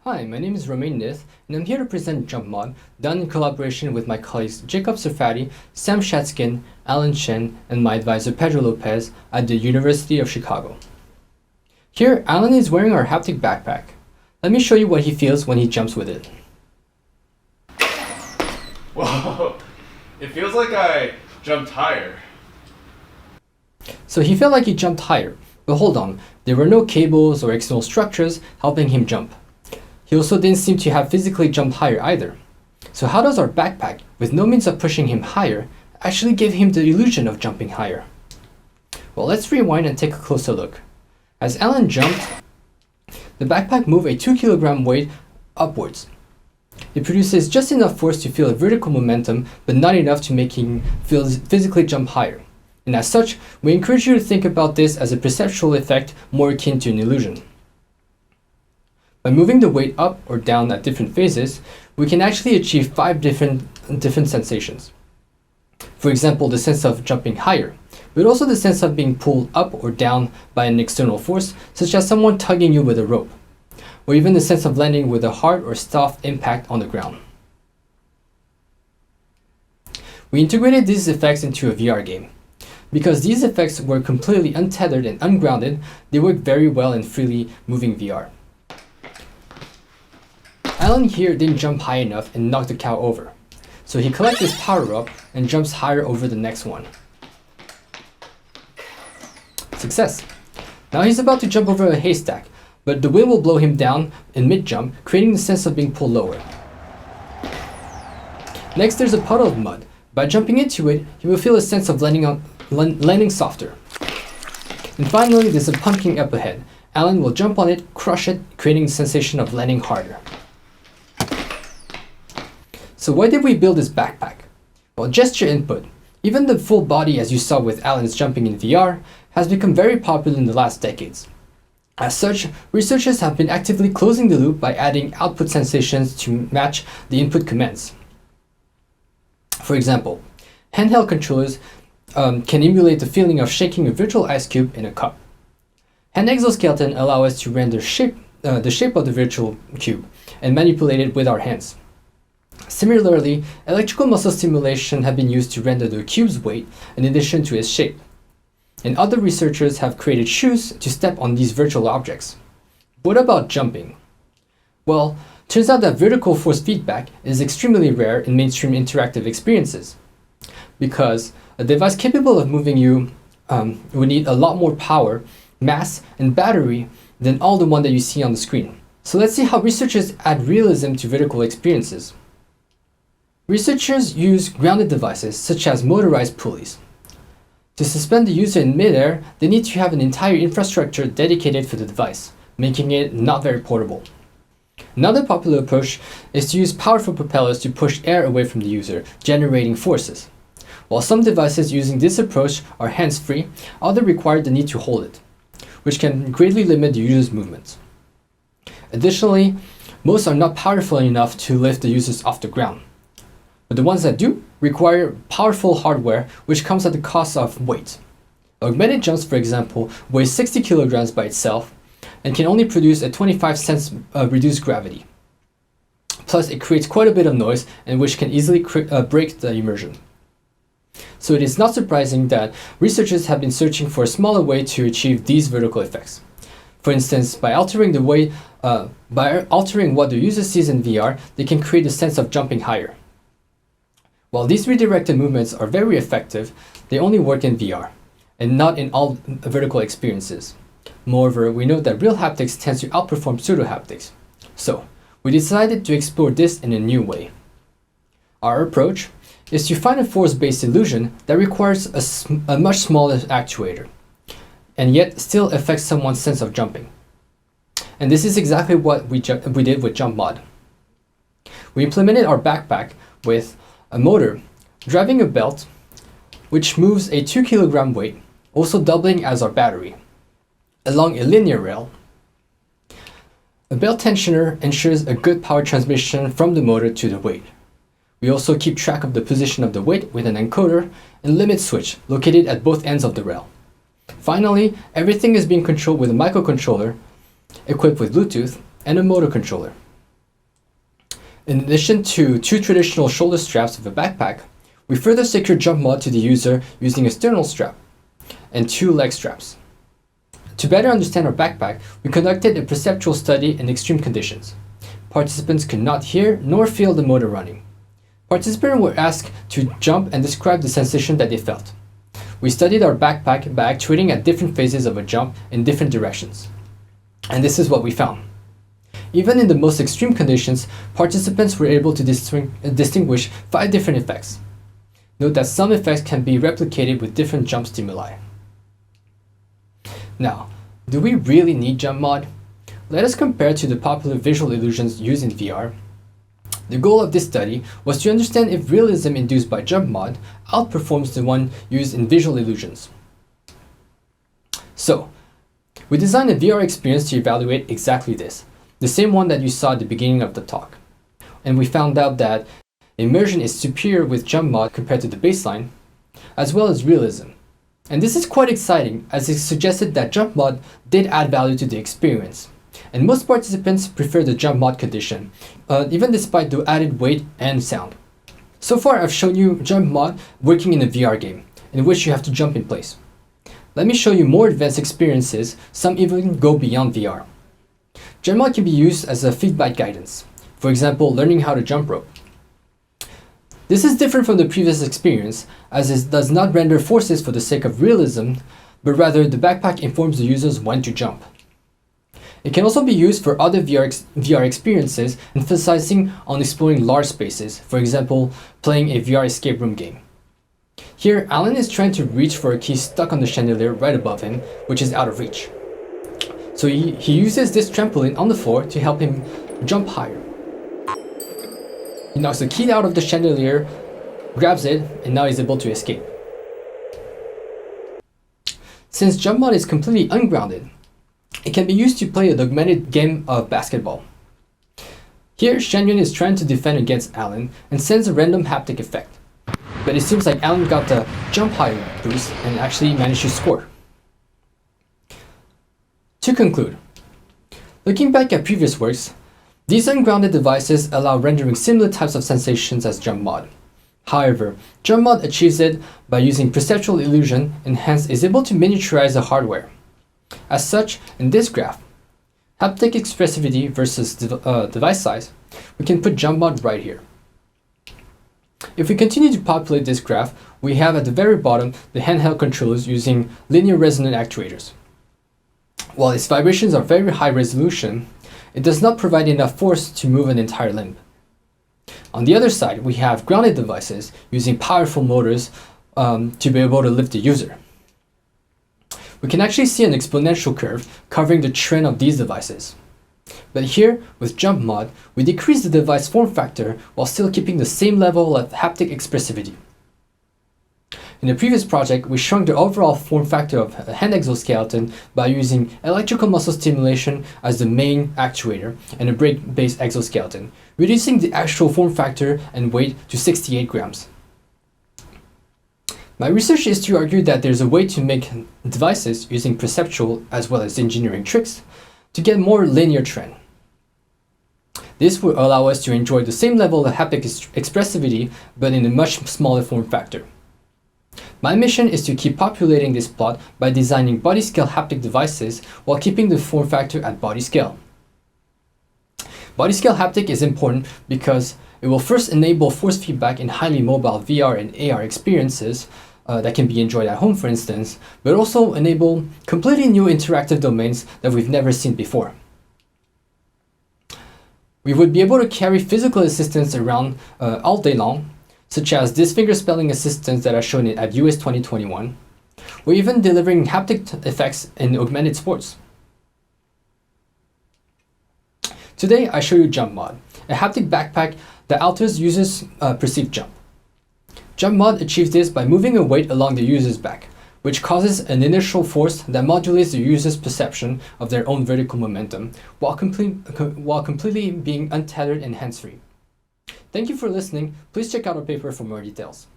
Hi, my name is Romain Nith, and I'm here to present JumpMod, done in collaboration with my colleagues Jacob Serfaty, Sam Shatzkin, Alan Shen, and my advisor Pedro Lopes at the University of Chicago. Here, Alan is wearing our Haptic backpack. Let me show you what he feels when he jumps with it. Whoa, it feels like I jumped higher. So he felt like he jumped higher, but hold on, there were no cables or external structures helping him jump. He also didn't seem to have physically jumped higher either. So how does our backpack, with no means of pushing him higher, actually give him the illusion of jumping higher? Well, let's rewind and take a closer look. As Alan jumped, the backpack moved a 2 kilogram weight upwards. It produces just enough force to feel a vertical momentum, but not enough to make him physically jump higher. And as such, we encourage you to think about this as a perceptual effect more akin to an illusion. By moving the weight up or down at different phases, we can actually achieve 5 different sensations. For example, the sense of jumping higher, but also the sense of being pulled up or down by an external force, such as someone tugging you with a rope, or even the sense of landing with a hard or soft impact on the ground. We integrated these effects into a VR game. Because these effects were completely untethered and ungrounded, they work very well in freely moving VR. Alan here didn't jump high enough and knocked the cow over, so he collects his power up and jumps higher over the next one. Success! Now he's about to jump over a haystack, but the wind will blow him down in mid-jump, creating the sense of being pulled lower. Next, there's a puddle of mud. By jumping into it, he will feel a sense of landing softer. And finally, there's a pumpkin up ahead. Alan will jump on it, crush it, creating the sensation of landing harder. So why did we build this backpack? Well, gesture input, even the full body as you saw with Alan's jumping in VR, has become very popular in the last decades. As such, researchers have been actively closing the loop by adding output sensations to match the input commands. For example, handheld controllers can emulate the feeling of shaking a virtual ice cube in a cup. Hand exoskeleton allow us to render the shape of the virtual cube and manipulate it with our hands. Similarly, electrical muscle stimulation have been used to render the cube's weight in addition to its shape. And other researchers have created shoes to step on these virtual objects. What about jumping? Well, turns out that vertical force feedback is extremely rare in mainstream interactive experiences, because a device capable of moving you would need a lot more power, mass, and battery than all the one that you see on the screen. So let's see how researchers add realism to vertical experiences. Researchers use grounded devices such as motorized pulleys. To suspend the user in midair, they need to have an entire infrastructure dedicated for the device, making it not very portable. Another popular approach is to use powerful propellers to push air away from the user, generating forces. While some devices using this approach are hands-free, others require the need to hold it, which can greatly limit the user's movements. Additionally, most are not powerful enough to lift the users off the ground. But the ones that do require powerful hardware, which comes at the cost of weight. Augmented jumps, for example, weigh 60 kilograms by itself and can only produce a 25 cents reduced gravity. Plus, it creates quite a bit of noise, and which can easily break the immersion. So it is not surprising that researchers have been searching for a smaller way to achieve these vertical effects. For instance, by altering what the user sees in VR, they can create a sense of jumping higher. While these redirected movements are very effective, they only work in VR, and not in all vertical experiences. Moreover, we know that real haptics tends to outperform pseudo-haptics. So, we decided to explore this in a new way. Our approach is to find a force-based illusion that requires a much smaller actuator, and yet still affects someone's sense of jumping. And this is exactly what we did with JumpMod. We implemented our backpack with a motor driving a belt, which moves a 2 kilogram weight, also doubling as our battery, along a linear rail. A belt tensioner ensures a good power transmission from the motor to the weight. We also keep track of the position of the weight with an encoder and limit switch located at both ends of the rail. Finally, everything is being controlled with a microcontroller equipped with Bluetooth and a motor controller. In addition to 2 traditional shoulder straps of a backpack, we further secured JumpMod to the user using a sternal strap and 2 leg straps. To better understand our backpack, we conducted a perceptual study in extreme conditions. Participants could not hear nor feel the motor running. Participants were asked to jump and describe the sensation that they felt. We studied our backpack by actuating at different phases of a jump in different directions. And this is what we found. Even in the most extreme conditions, participants were able to distinguish 5 different effects. Note that some effects can be replicated with different jump stimuli. Now, do we really need JumpMod? Let us compare to the popular visual illusions used in VR. The goal of this study was to understand if realism induced by JumpMod outperforms the one used in visual illusions. So, we designed a VR experience to evaluate exactly this, the same one that you saw at the beginning of the talk. And we found out that immersion is superior with JumpMod compared to the baseline, as well as realism. And this is quite exciting, as it suggested that JumpMod did add value to the experience. And most participants prefer the JumpMod condition, even despite the added weight and sound. So far I've shown you JumpMod working in a VR game, in which you have to jump in place. Let me show you more advanced experiences, some even go beyond VR. JumpMod can be used as a feedback guidance, for example learning how to jump rope. This is different from the previous experience, as it does not render forces for the sake of realism, but rather the backpack informs the users when to jump. It can also be used for other VR experiences, emphasizing on exploring large spaces, for example, playing a VR escape room game. Here, Alan is trying to reach for a key stuck on the chandelier right above him, which is out of reach. So he uses this trampoline on the floor to help him jump higher. He knocks the key out of the chandelier, grabs it, and now he's able to escape. Since JumpMod is completely ungrounded, it can be used to play a augmented game of basketball. Here, Shen is trying to defend against Alan and sends a random haptic effect. But it seems like Alan got the jump higher boost and actually managed to score. To conclude, looking back at previous works, these ungrounded devices allow rendering similar types of sensations as JumpMod. However, JumpMod achieves it by using perceptual illusion and hence is able to miniaturize the hardware. As such, in this graph, haptic expressivity versus device size, we can put JumpMod right here. If we continue to populate this graph, we have at the very bottom the handheld controllers using linear resonant actuators. While its vibrations are very high resolution, it does not provide enough force to move an entire limb. On the other side, we have grounded devices using powerful motors to be able to lift the user. We can actually see an exponential curve covering the trend of these devices. But here, with JumpMod, we decrease the device form factor while still keeping the same level of haptic expressivity. In the previous project, we shrunk the overall form factor of a hand exoskeleton by using electrical muscle stimulation as the main actuator and a brake-based exoskeleton, reducing the actual form factor and weight to 68 grams. My research is to argue that there's a way to make devices using perceptual as well as engineering tricks to get more linear trend. This will allow us to enjoy the same level of haptic expressivity but in a much smaller form factor. My mission is to keep populating this plot by designing body scale haptic devices while keeping the form factor at body scale. Body scale haptic is important because it will first enable force feedback in highly mobile VR and AR experiences that can be enjoyed at home, for instance, but also enable completely new interactive domains that we've never seen before. We would be able to carry physical assistance around all day long, such as this finger spelling assistance that I shown at US 2021, or even delivering haptic effects in augmented sports. Today I show you JumpMod, a haptic backpack that alters users' perceived jump. JumpMod achieves this by moving a weight along the user's back, which causes an inertial force that modulates the user's perception of their own vertical momentum while completely being untethered and hands-free. Thank you for listening. Please check out our paper for more details.